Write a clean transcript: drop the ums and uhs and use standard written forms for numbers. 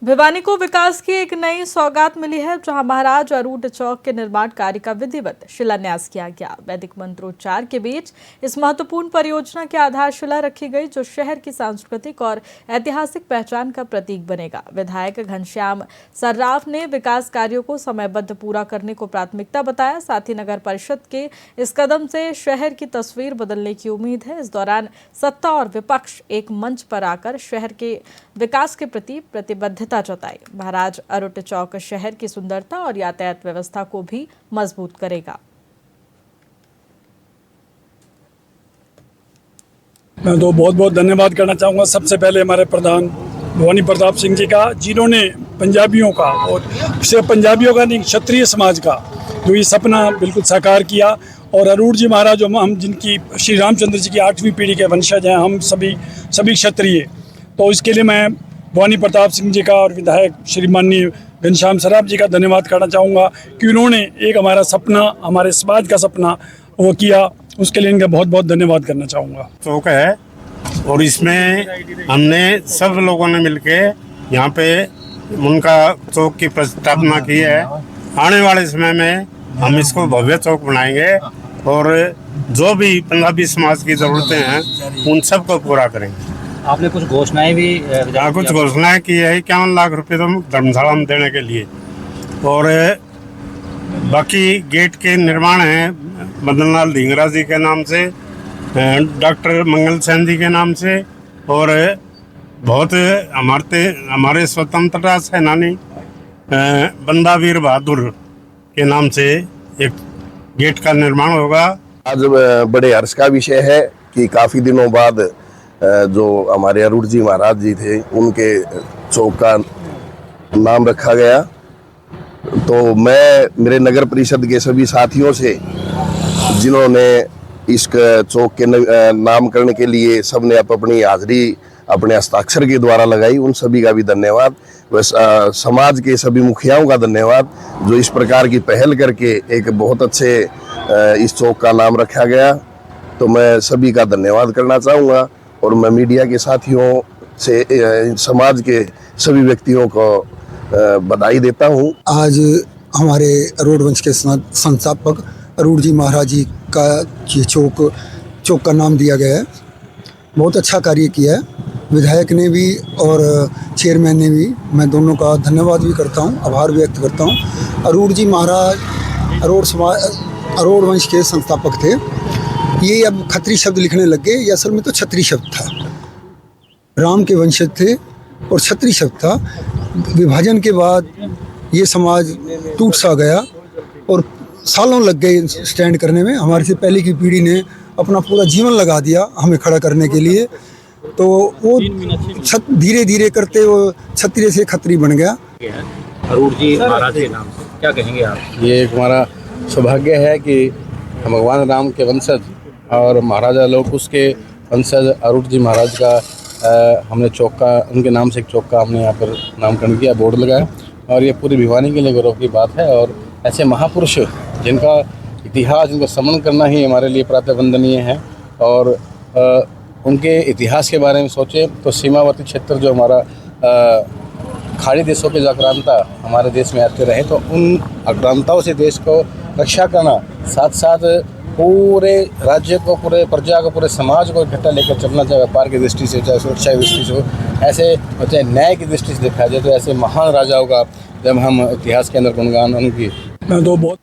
भिवानी को विकास की एक नई सौगात मिली है, जहां महाराज अरूट चौक के निर्माण कार्य का विधिवत शिलान्यास किया गया। वैदिक मंत्रोच्चार के बीच इस महत्वपूर्ण परियोजना की आधारशिला रखी गई, जो शहर की सांस्कृतिक और ऐतिहासिक पहचान का प्रतीक बनेगा। विधायक घनश्याम सर्राफ ने विकास कार्यों को समयबद्ध पूरा करने को प्राथमिकता बताया। साथ ही नगर परिषद के इस कदम से शहर की तस्वीर बदलने की उम्मीद है। इस दौरान सत्ता और विपक्ष एक मंच पर आकर शहर के विकास के प्रति प्रतिबद्धता जताई। महाराज अरूट चौक शहर की सुंदरता और यातायात व्यवस्था को भी मजबूत करेगा। मैं तो बहुत बहुत धन्यवाद करना चाहूँगा सबसे पहले हमारे प्रधान भवानी प्रताप सिंह जी का, जिन्होंने पंजाबियों का और सिर्फ पंजाबियों का नहीं, क्षत्रिय समाज का जो ये सपना बिल्कुल साकार किया। और अरूट जी महाराज हम जिनकी श्री रामचंद्र जी की 8वीं पीढ़ी के वंशज हैं, हम सभी क्षत्रिय, तो इसके लिए मैं भवानी प्रताप सिंह जी का और विधायक श्री माननीय घनश्याम सर्राफ जी का धन्यवाद करना चाहूँगा कि उन्होंने एक हमारा सपना, हमारे समाज का सपना वो किया। उसके लिए इनका बहुत बहुत धन्यवाद करना चाहूँगा। चौक है और इसमें हमने सब लोगों ने मिलके यहाँ पे उनका चौक की प्रतिष्ठापना की है। आने वाले समय में हम इसको भव्य चौक बनाएंगे और जो भी पंजाबी समाज की ज़रूरतें हैं उन सब को पूरा करेंगे। आपने कुछ घोषणाएं भी कुछ घोषणाएं की है, 51 लाख रुपए तो धर्मशाला में देने के लिए, और बाकी गेट के निर्माण हैं मदनलाल ढींगरा जी के नाम से, डॉक्टर मंगल सेन जी के नाम से, और बहुत हमारे स्वतंत्रता सेनानी बंदा वीर बहादुर के नाम से एक गेट का निर्माण होगा। आज बड़े हर्ष का विषय है कि काफ़ी दिनों बाद जो हमारे अरूट जी महाराज जी थे, उनके चौक का नाम रखा गया। तो मैं मेरे नगर परिषद के सभी साथियों से, जिन्होंने इस चौक के नामकरण के लिए सबने अपनी हाजिरी अपने हस्ताक्षर के द्वारा लगाई, उन सभी का भी धन्यवाद। समाज के सभी मुखियाओं का धन्यवाद, जो इस प्रकार की पहल करके एक बहुत अच्छे इस चौक का नाम रखा गया। तो मैं सभी का धन्यवाद करना चाहूँगा और मैं मीडिया के साथियों से समाज के सभी व्यक्तियों को बधाई देता हूँ। आज हमारे अरूट वंश के संस्थापक अरूट जी महाराज जी का ये चौक का नाम दिया गया है। बहुत अच्छा कार्य किया है विधायक ने भी और चेयरमैन ने भी। मैं दोनों का धन्यवाद भी करता हूँ, आभार व्यक्त करता हूँ। अरूट जी महाराज अरूट वंश के संस्थापक थे। ये अब खत्री शब्द लिखने लग गए, ये असल में तो छत्री शब्द था। राम के वंशज थे और छत्री शब्द था। विभाजन के बाद ये समाज टूट सा गया और सालों लग गए स्टैंड करने में। हमारे से पहले की पीढ़ी ने अपना पूरा जीवन लगा दिया हमें खड़ा करने के लिए। तो वो धीरे धीरे करते वो छत्री से खत्री बन गया। अरूट जी महाराज के नाम से क्या कहेंगे आप? ये एक हमारा सौभाग्य है कि भगवान राम के वंशज और महाराजा लोग उसके वंशज अरूट जी महाराज का हमने चौक का, उनके नाम से एक चौक का हमने यहाँ पर नामकरण किया, बोर्ड लगाया। और ये पूरी भिवानी के लिए गौरव की बात है। और ऐसे महापुरुष जिनका इतिहास, जिनको स्मरण करना ही हमारे लिए प्रातःवंदनीय है। और उनके इतिहास के बारे में सोचें तो सीमावर्ती क्षेत्र जो हमारा खाड़ी देशों के जो आक्रांता हमारे देश में आते रहे, तो उन आक्रांताओं से देश को रक्षा करना, साथ साथ पूरे राज्य को, पूरे प्रजा को, पूरे समाज को इकट्ठा लेकर चलना, चाहे व्यापार की दृष्टि से, चाहे सुरक्षा की दृष्टि से हो, ऐसे चाहे न्याय की दृष्टि से देखा जाए, तो ऐसे महान राजाओं का जब हम इतिहास के अंदर गुणगान उनकी मैं तो बहुत